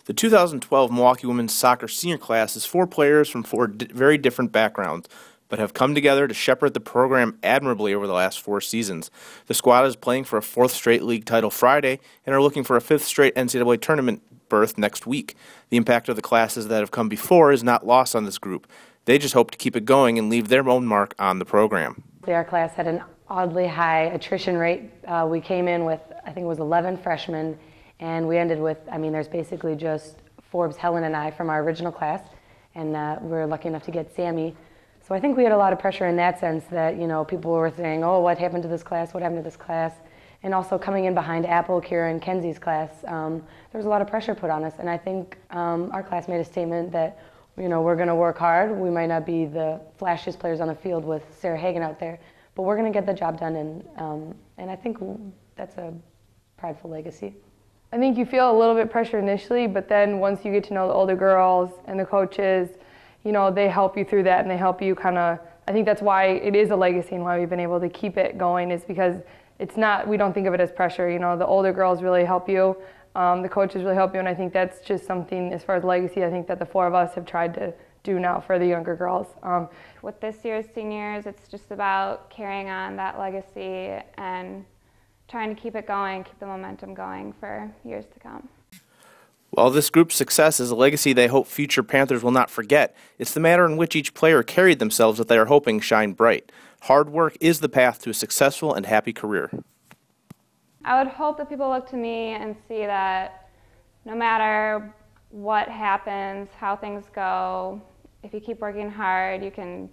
The 2012 Milwaukee women's soccer senior class is 4 players from 4 very different backgrounds, but have come together to shepherd the program admirably over the last 4 seasons. The squad is playing for a 4th straight league title Friday and are looking for a 5th straight NCAA tournament berth next week. The impact of the classes that have come before is not lost on this group. They just hope to keep it going and leave their own mark on the program. Our class had an oddly high attrition rate. We came in with, I think it was 11 freshmen, and we ended with, there's basically just Forbes, Helen, and I from our original class, and we were lucky enough to get Sammy. So I think we had a lot of pressure in that sense that, people were saying, oh, what happened to this class, what happened to this class? And also coming in behind Apple, Kira, and Kenzie's class, there was a lot of pressure put on us, and I think our class made a statement that, we're going to work hard. We might not be the flashiest players on the field with Sarah Hagan out there, but we're going to get the job done, and I think that's a prideful legacy. I think you feel a little bit pressure initially, but then once you get to know the older girls and the coaches, they help you through that, and they help you I think that's why it is a legacy and why we've been able to keep it going, is because it's not, we don't think of it as pressure. The older girls really help you, the coaches really help you, and I think that's just something, as far as legacy, I think that the 4 of us have tried to do now for the younger girls. With this year's seniors, it's just about carrying on that legacy and trying to keep it going, keep the momentum going for years to come. While this group's success is a legacy they hope future Panthers will not forget, it's the manner in which each player carried themselves that they are hoping shine bright. Hard work is the path to a successful and happy career. I would hope that people look to me and see that no matter what happens, how things go, if you keep working hard, you can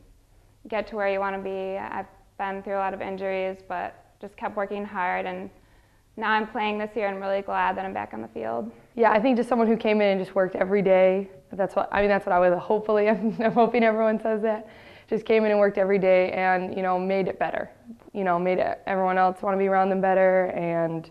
get to where you want to be. I've been through a lot of injuries, but just kept working hard, and now I'm playing this year and I'm really glad that I'm back on the field. Yeah, I think just someone who came in and just worked every day, that's what I would hopefully, I'm hoping everyone says that, just came in and worked every day and, made it better. Made everyone else want to be around them better, and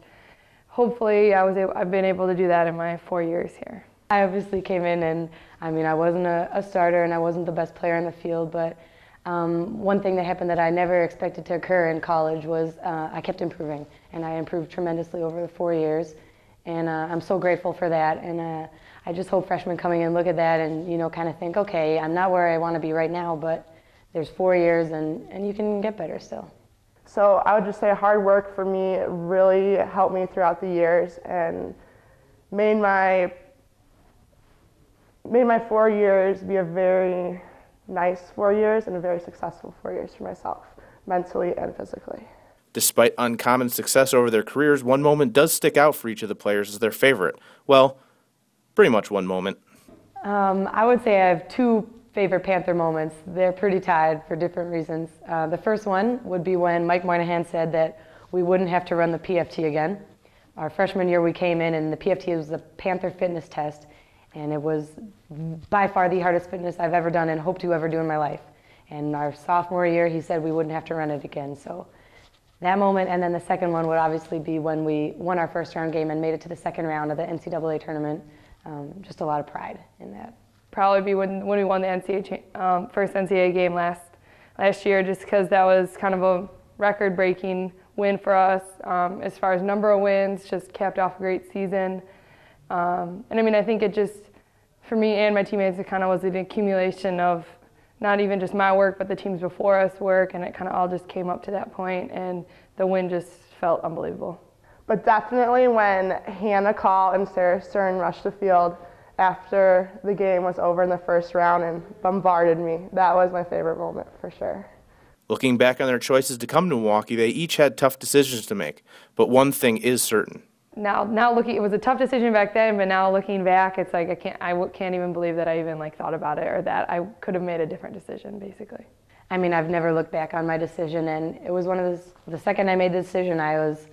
hopefully I've been able to do that in my 4 years here. I obviously came in and, I wasn't a starter and I wasn't the best player in the field, but one thing that happened that I never expected to occur in college was I kept improving, and I improved tremendously over the 4 years, and I'm so grateful for that, and I just hope freshmen coming in look at that and kind of think, okay, I'm not where I want to be right now, but there's 4 years and you can get better still. So I would just say hard work for me really helped me throughout the years and made my 4 years be a very nice 4 years and a very successful 4 years for myself, mentally and physically. Despite uncommon success over their careers, one moment does stick out for each of the players as their favorite. Well, pretty much one moment. I would say I have 2 favorite Panther moments. They're pretty tied for different reasons. The first one would be when Mike Moynihan said that we wouldn't have to run the PFT again. Our freshman year we came in and the PFT was the Panther fitness test, and it was by far the hardest fitness I've ever done and hope to ever do in my life. And our sophomore year, he said we wouldn't have to run it again. So that moment, and then the second one would obviously be when we won our first round game and made it to the second round of the NCAA tournament. Just a lot of pride in that. Probably be when we won the first NCAA game last year, just because that was kind of a record-breaking win for us as far as number of wins, just capped off a great season. And I think it just, for me and my teammates, it kind of was an accumulation of not even just my work, but the teams before us work, and it kind of all just came up to that point, and the win just felt unbelievable. But definitely when Hannah Call and Sarah Stern rushed the field after the game was over in the first round and bombarded me, that was my favorite moment for sure. Looking back on their choices to come to Milwaukee, they each had tough decisions to make, but one thing is certain. Now looking, it was a tough decision back then, but now looking back, it's like I can't even believe that I even thought about it, or that I could have made a different decision, basically. I've never looked back on my decision, and it was one of those, the second I made the decision, I was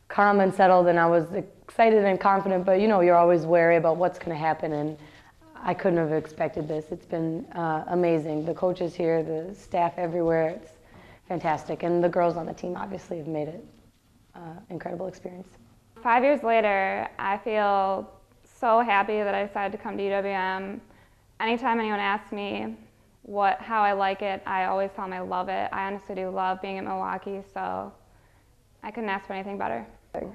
calm and settled, and I was excited and confident, but you're always wary about what's going to happen, and I couldn't have expected this. It's been amazing. The coaches here, the staff everywhere, it's fantastic, and the girls on the team obviously have made it incredible experience. 5 years later, I feel so happy that I decided to come to UWM. Anytime anyone asks me how I like it, I always tell them I love it. I honestly do love being in Milwaukee, so I couldn't ask for anything better.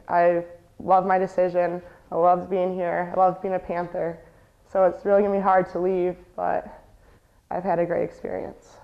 I love my decision, I loved being here. I loved being a Panther. So it's really going to be hard to leave, but I've had a great experience.